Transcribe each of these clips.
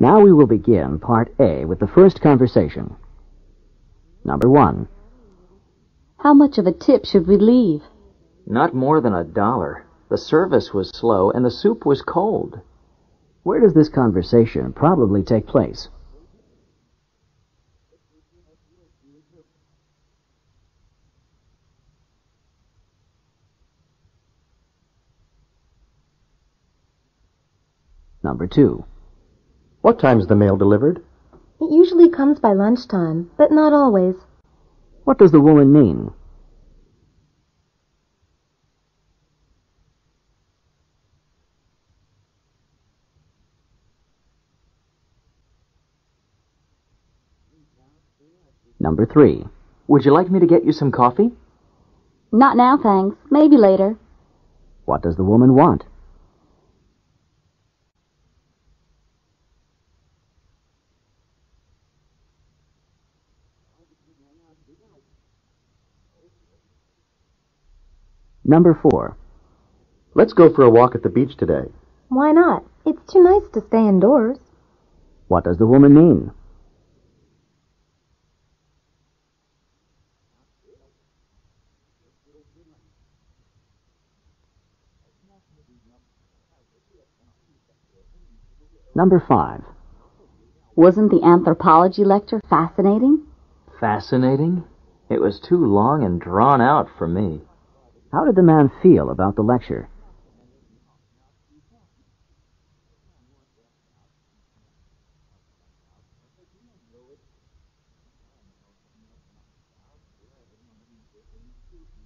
Now we will begin Part A with the first conversation. Number 1. How much of a tip should we leave? Not more than $1. The service was slow and the soup was cold. Where does this conversation probably take place? Number 2. What time's the mail delivered? It usually comes by lunchtime, but not always. What does the woman mean? Number 3. Would you like me to get you some coffee? Not now, thanks. Maybe later. What does the woman want? Number 4. Let's go for a walk at the beach today. Why not? It's too nice to stay indoors. What does the woman mean? Number 5. Wasn't the anthropology lecture fascinating? Fascinating? It was too long and drawn out for me. How did the man feel about the lecture?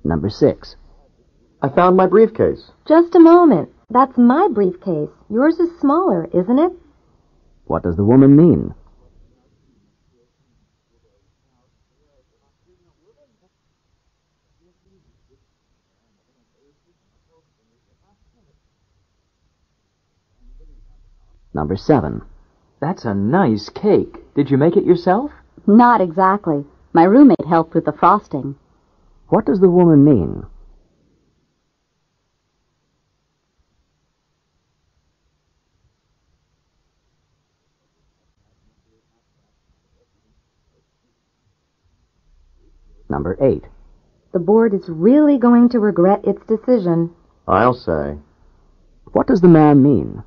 Number 6. I found my briefcase. Just a moment. That's my briefcase. Yours is smaller, isn't it? What does the woman mean? Number 7. That's a nice cake. Did you make it yourself? Not exactly. My roommate helped with the frosting. What does the woman mean? Number 8. The board is really going to regret its decision. I'll say. What does the man mean?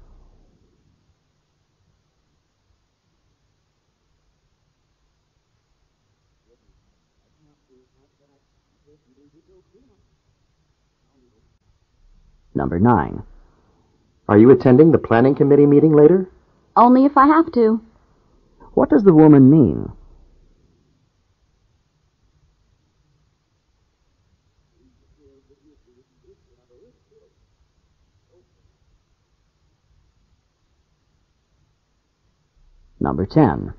Number 9. Are you attending the planning committee meeting later? Only if I have to. What does the woman mean? Number 10.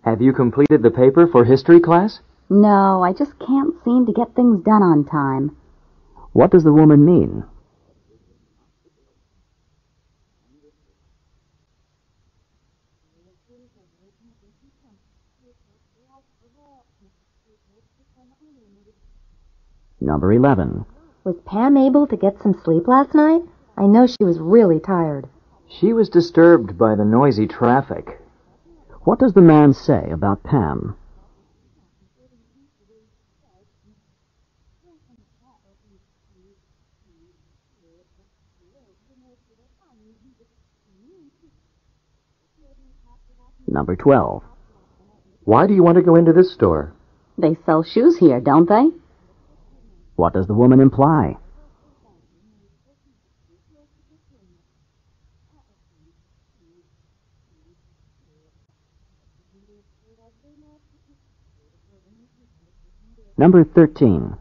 Have you completed the paper for history class? No, I just can't seem to get things done on time. What does the woman mean? Number 11. Was Pam able to get some sleep last night? I know she was really tired. She was disturbed by the noisy traffic. What does the man say about Pam? Number 12. Why do you want to go into this store? They sell shoes here, don't they? What does the woman imply? Number 13.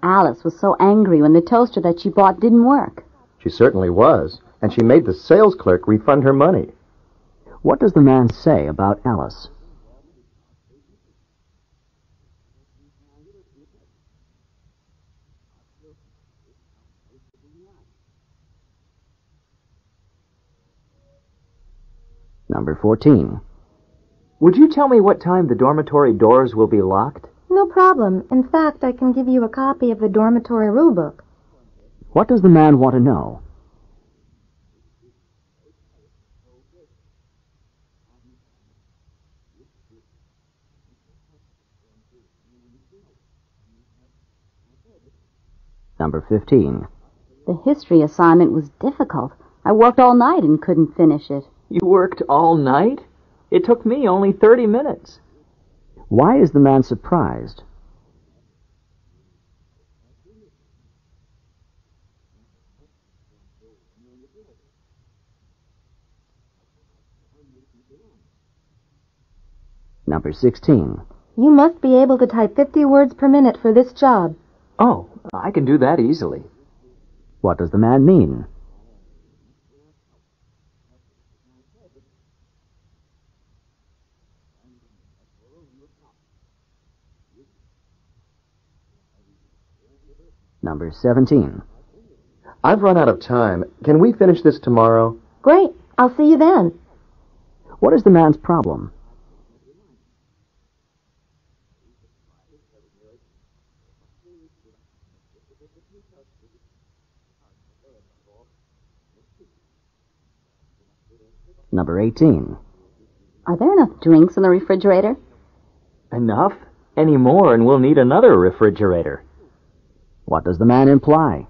Alice was so angry when the toaster that she bought didn't work. She certainly was, and she made the sales clerk refund her money. What does the man say about Alice? Number 14. Would you tell me what time the dormitory doors will be locked? No problem. In fact, I can give you a copy of the dormitory rulebook. What does the man want to know? Number 15. The history assignment was difficult. I worked all night and couldn't finish it. You worked all night? It took me only 30 minutes. Why is the man surprised? Number 16. You must be able to type 50 words per minute for this job. Oh, I can do that easily. What does the man mean? Number 17. I've run out of time. Can we finish this tomorrow? Great. I'll see you then. What is the man's problem? Number 18. Are there enough drinks in the refrigerator? Enough? Any more and we'll need another refrigerator. What does the man imply?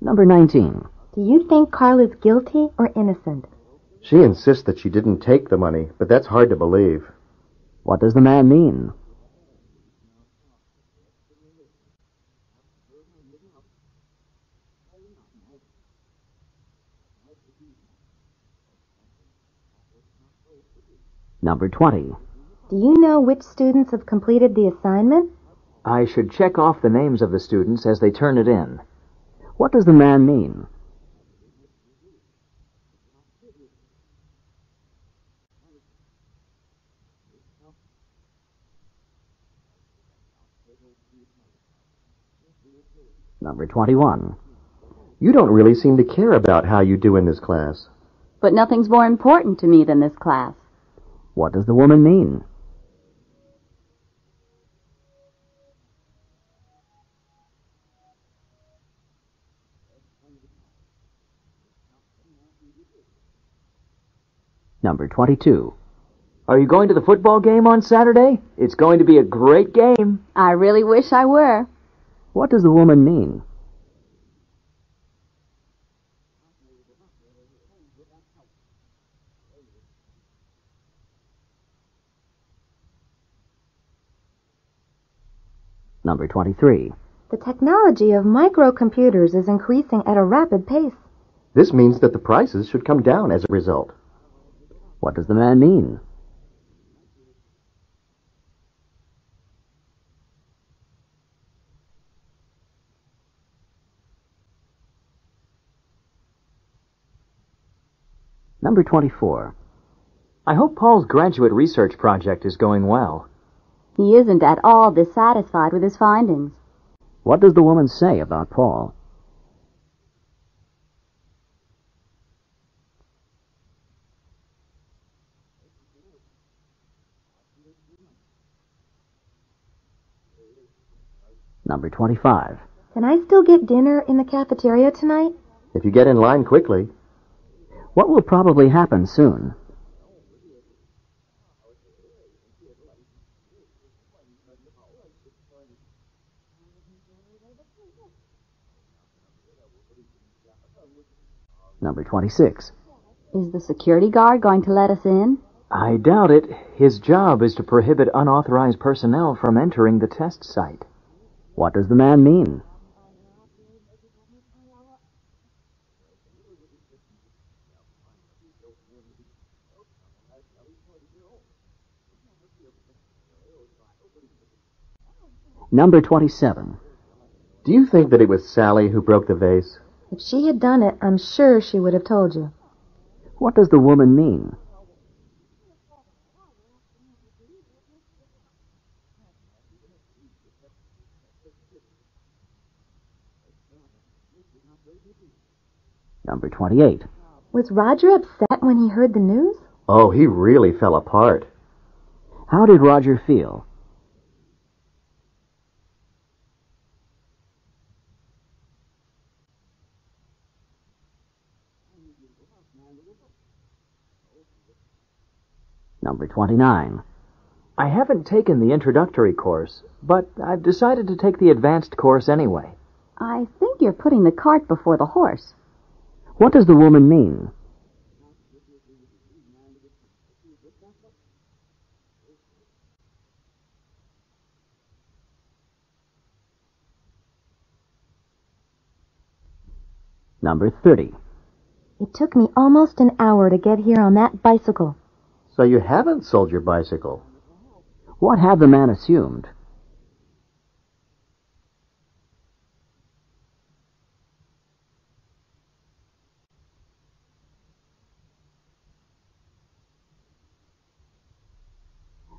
Number 19. Do you think Carl is guilty or innocent? She insists that she didn't take the money, but that's hard to believe. What does the man mean? Number 20. Do you know which students have completed the assignment? I should check off the names of the students as they turn it in. What does the man mean? Number 21. You don't really seem to care about how you do in this class. But nothing's more important to me than this class. What does the woman mean? Number 22. Are you going to the football game on Saturday? It's going to be a great game. I really wish I were. What does the woman mean? Number 23. The technology of microcomputers is increasing at a rapid pace. This means that the prices should come down as a result. What does the man mean? Number 24. I hope Paul's graduate research project is going well. He isn't at all dissatisfied with his findings. What does the woman say about Paul? Number 25. Can I still get dinner in the cafeteria tonight? If you get in line quickly. What will probably happen soon? Number 26. Is the security guard going to let us in? I doubt it. His job is to prohibit unauthorized personnel from entering the test site. What does the man mean? Number 27. Do you think that it was Sally who broke the vase? If she had done it, I'm sure she would have told you. What does the woman mean? Number 28. Was Roger upset when he heard the news? Oh, he really fell apart. How did Roger feel? Number 29. I haven't taken the introductory course, but I've decided to take the advanced course anyway. I think you're putting the cart before the horse. What does the woman mean? Number 30. It took me almost an hour to get here on that bicycle. So you haven't sold your bicycle. What had the man assumed?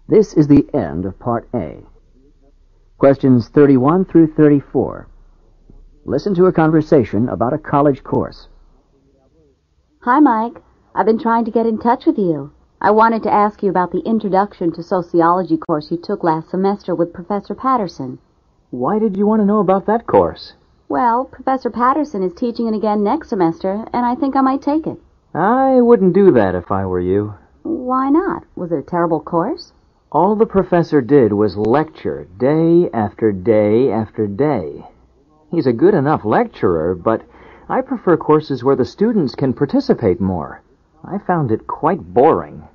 This is the end of Part A. Questions 31 through 34. Listen to a conversation about a college course. Hi, Mike. I've been trying to get in touch with you. I wanted to ask you about the Introduction to Sociology course you took last semester with Professor Patterson. Why did you want to know about that course? Well, Professor Patterson is teaching it again next semester, and I think I might take it. I wouldn't do that if I were you. Why not? Was it a terrible course? All the professor did was lecture day after day after day. He's a good enough lecturer, but I prefer courses where the students can participate more. I found it quite boring.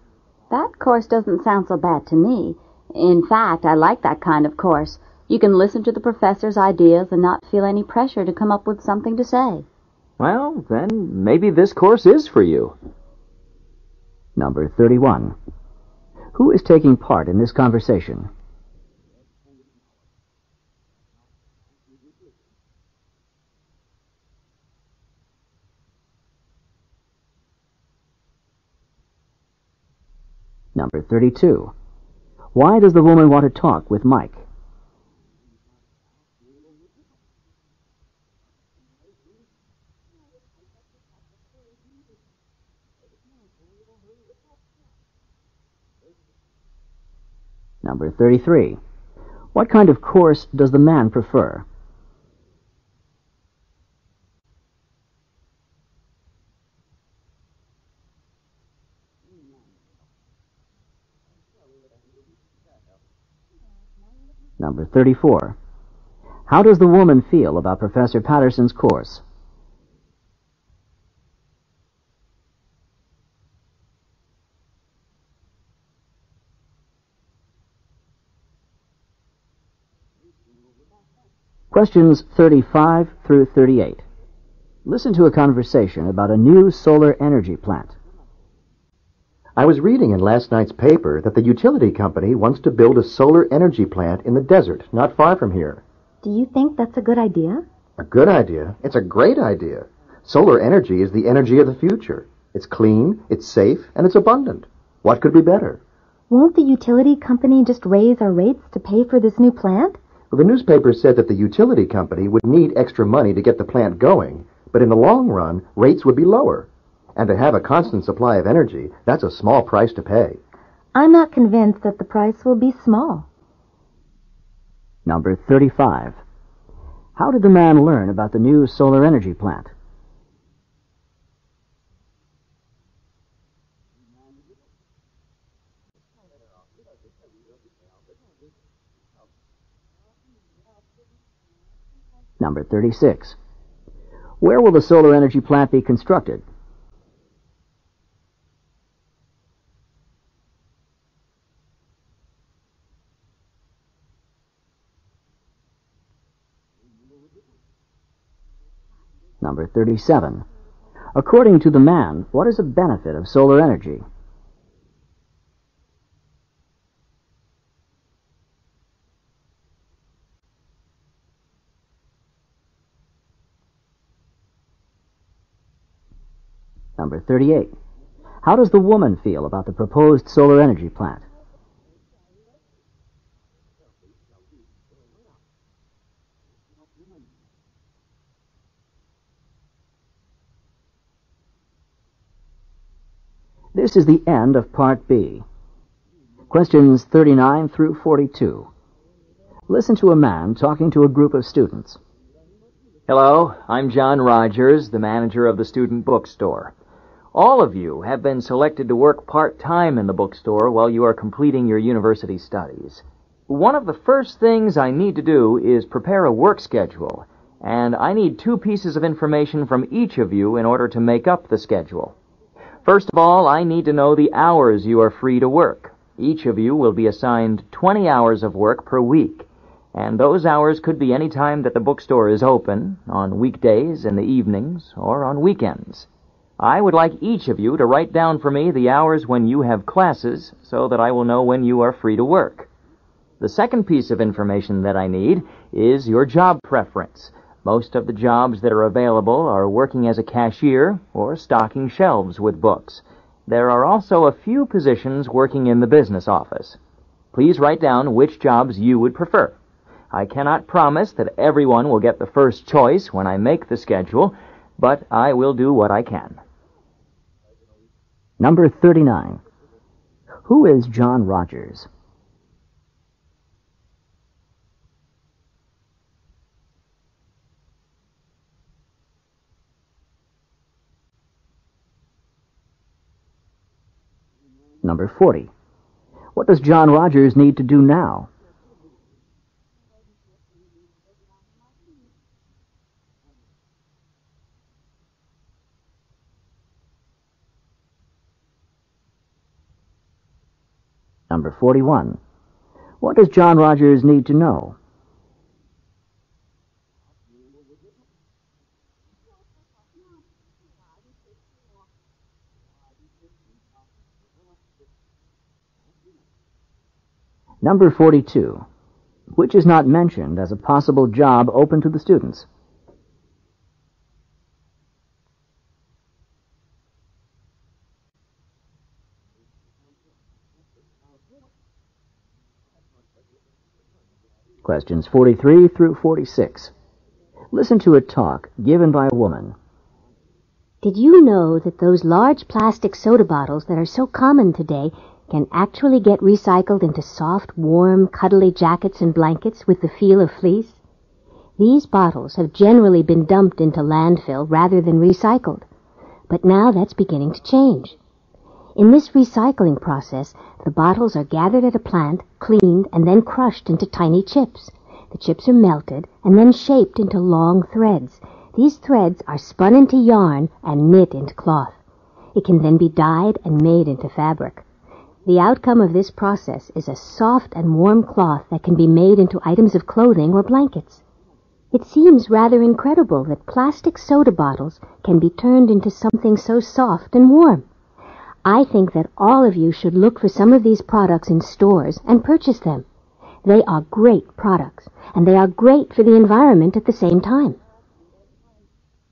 That course doesn't sound so bad to me. In fact, I like that kind of course. You can listen to the professor's ideas and not feel any pressure to come up with something to say. Well, then maybe this course is for you. Number 31. Who is taking part in this conversation? Number 32. Why does the woman want to talk with Mike? Number 33. What kind of course does the man prefer? Number 34. How does the woman feel about Professor Patterson's course? Questions 35 through 38. Listen to a conversation about a new solar energy plant. I was reading in last night's paper that the utility company wants to build a solar energy plant in the desert, not far from here. Do you think that's a good idea? A good idea? It's a great idea. Solar energy is the energy of the future. It's clean, it's safe, and it's abundant. What could be better? Won't the utility company just raise our rates to pay for this new plant? Well, the newspaper said that the utility company would need extra money to get the plant going, but in the long run, rates would be lower. And to have a constant supply of energy, that's a small price to pay. I'm not convinced that the price will be small. Number 35. How did the man learn about the new solar energy plant? Number 36. Where will the solar energy plant be constructed? Number 37. According to the man, what is a benefit of solar energy? Number 38. How does the woman feel about the proposed solar energy plant? This is the end of Part B. Questions 39 through 42. Listen to a man talking to a group of students. Hello, I'm John Rogers, the manager of the student bookstore. All of you have been selected to work part-time in the bookstore while you are completing your university studies. One of the first things I need to do is prepare a work schedule, and I need 2 pieces of information from each of you in order to make up the schedule. First of all, I need to know the hours you are free to work. Each of you will be assigned 20 hours of work per week, and those hours could be any time that the bookstore is open, on weekdays, in the evenings, or on weekends. I would like each of you to write down for me the hours when you have classes so that I will know when you are free to work. The second piece of information that I need is your job preference. Most of the jobs that are available are working as a cashier or stocking shelves with books. There are also a few positions working in the business office. Please write down which jobs you would prefer. I cannot promise that everyone will get the first choice when I make the schedule, but I will do what I can. Number 39. Who is John Rogers? Number 40. What does John Rogers need to do now? Number 41. What does John Rogers need to know? Number 42. Which is not mentioned as a possible job open to the students? Questions 43 through 46. Listen to a talk given by a woman. Did you know that those large plastic soda bottles that are so common today can actually get recycled into soft, warm, cuddly jackets and blankets with the feel of fleece? These bottles have generally been dumped into landfill rather than recycled, but now that's beginning to change. In this recycling process, the bottles are gathered at a plant, cleaned, and then crushed into tiny chips. The chips are melted and then shaped into long threads. These threads are spun into yarn and knit into cloth. It can then be dyed and made into fabric. The outcome of this process is a soft and warm cloth that can be made into items of clothing or blankets. It seems rather incredible that plastic soda bottles can be turned into something so soft and warm. I think that all of you should look for some of these products in stores and purchase them. They are great products, and they are great for the environment at the same time.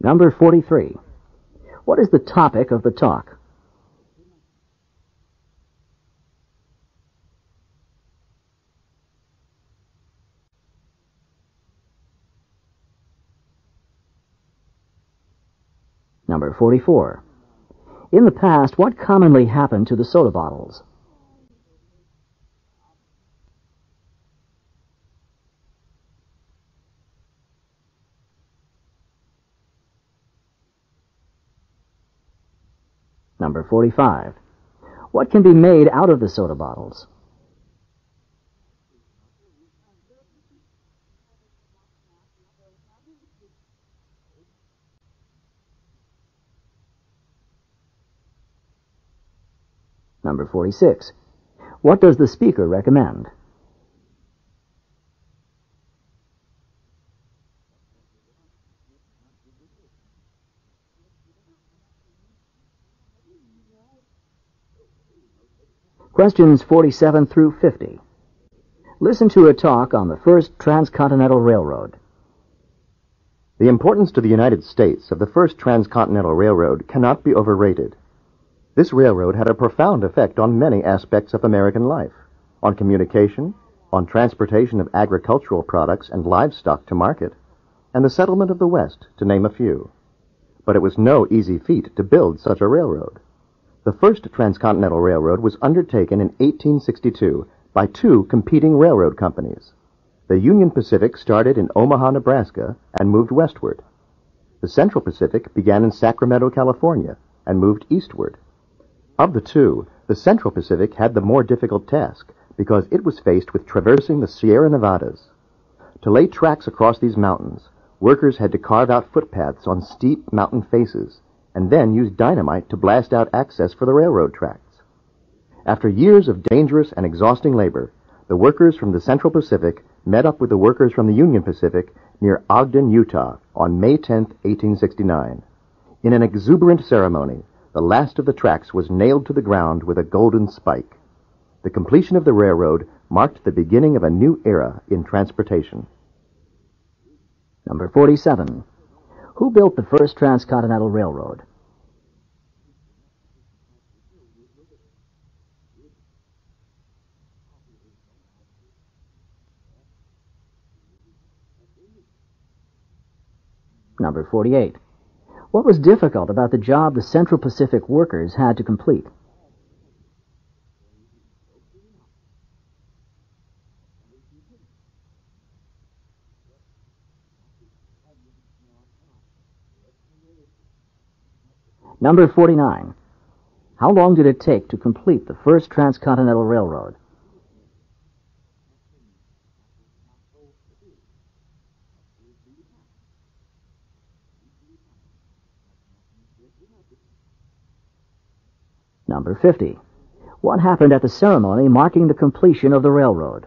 Number 43. What is the topic of the talk? Number 44. In the past, what commonly happened to the soda bottles? Number 45. What can be made out of the soda bottles? Number 46. What does the speaker recommend? Questions 47 through 50. Listen to a talk on the first transcontinental railroad. The importance to the United States of the first transcontinental railroad cannot be overrated. This railroad had a profound effect on many aspects of American life, on communication, on transportation of agricultural products and livestock to market, and the settlement of the West, to name a few. But it was no easy feat to build such a railroad. The first transcontinental railroad was undertaken in 1862 by 2 competing railroad companies. The Union Pacific started in Omaha, Nebraska, and moved westward. The Central Pacific began in Sacramento, California, and moved eastward. Of the two, the Central Pacific had the more difficult task because it was faced with traversing the Sierra Nevadas. To lay tracks across these mountains, workers had to carve out footpaths on steep mountain faces and then use dynamite to blast out access for the railroad tracks. After years of dangerous and exhausting labor, the workers from the Central Pacific met up with the workers from the Union Pacific near Ogden, Utah on May 10, 1869. In an exuberant ceremony, the last of the tracks was nailed to the ground with a golden spike. The completion of the railroad marked the beginning of a new era in transportation. Number 47. Who built the first transcontinental railroad? Number 48. What was difficult about the job the Central Pacific workers had to complete? Number 49. How long did it take to complete the first transcontinental railroad? Number 50. What happened at the ceremony marking the completion of the railroad?